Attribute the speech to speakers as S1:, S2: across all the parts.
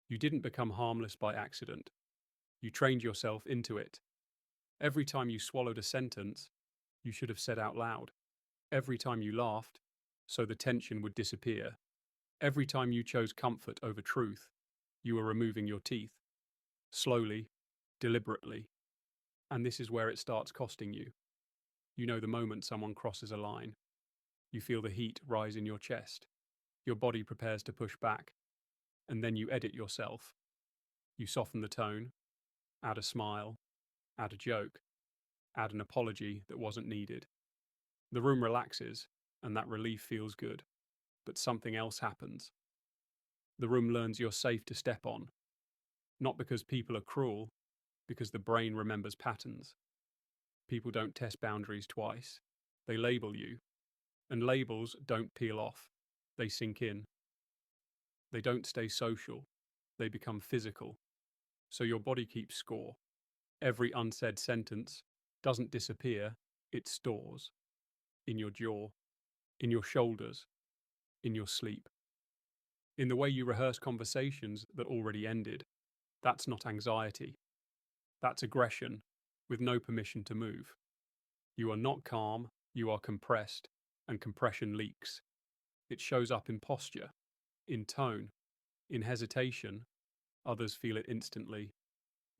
S1: You didn't become harmless by accident. You trained yourself into it. Every time you swallowed a sentence, you should have said out loud. Every time you laughed, so the tension would disappear. Every time you chose comfort over truth, you were removing your teeth. Slowly, deliberately. And this is where it starts costing you. You know the moment someone crosses a line. You feel the heat rise in your chest. Your body prepares to push back. And then you edit yourself. You soften the tone, add a smile, add a joke, add an apology that wasn't needed. The room relaxes, and that relief feels good. But something else happens. The room learns you're safe to step on. Not because people are cruel, because the brain remembers patterns. People don't test boundaries twice. They label you. And labels don't peel off. They sink in. They don't stay social. They become physical. So your body keeps score. Every unsaid sentence doesn't disappear, it stores. In your jaw, in your shoulders, in your sleep. In the way you rehearse conversations that already ended. That's not anxiety. That's aggression, with no permission to move. You are not calm, you are compressed, and compression leaks. It shows up in posture, in tone, in hesitation. Others feel it instantly,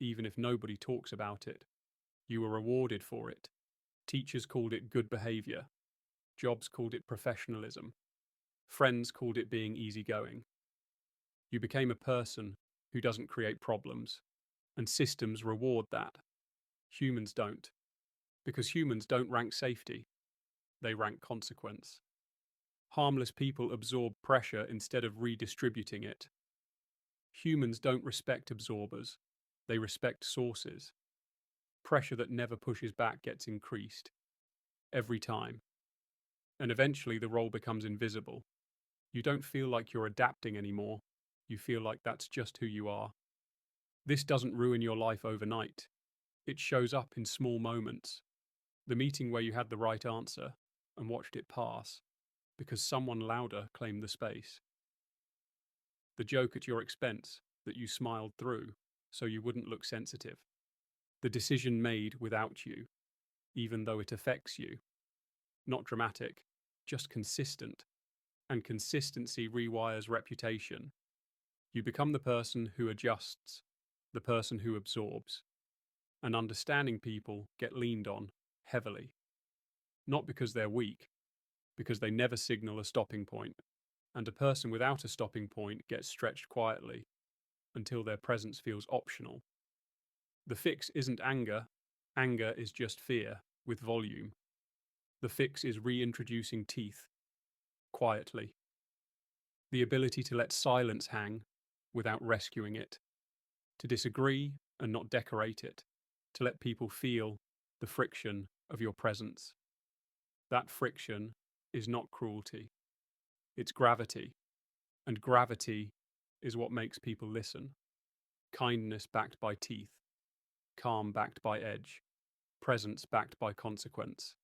S1: even if nobody talks about it. You were rewarded for it. Teachers called it good behavior. Jobs called it professionalism. Friends called it being easygoing. You became a person who doesn't create problems, and systems reward that. Humans don't. Because humans don't rank safety, they rank consequence. Harmless people absorb pressure instead of redistributing it. Humans don't respect absorbers, they respect sources. Pressure that never pushes back gets increased. Every time. And eventually the role becomes invisible. You don't feel like you're adapting anymore, you feel like that's just who you are. This doesn't ruin your life overnight. It shows up in small moments. The meeting where you had the right answer and watched it pass because someone louder claimed the space. The joke at your expense that you smiled through so you wouldn't look sensitive. The decision made without you, even though it affects you. Not dramatic, just consistent. And consistency rewires reputation. You become the person who adjusts, the person who absorbs. And understanding people get leaned on heavily. Not because they're weak, because they never signal a stopping point. And a person without a stopping point gets stretched quietly until their presence feels optional. The fix isn't anger. Anger is just fear with volume. The fix is reintroducing teeth, quietly. The ability to let silence hang without rescuing it. To disagree and not decorate it. To let people feel the friction of your presence. That friction is not cruelty. It's gravity. And gravity is what makes people listen. Kindness backed by teeth. Calm backed by edge. Presence backed by consequence.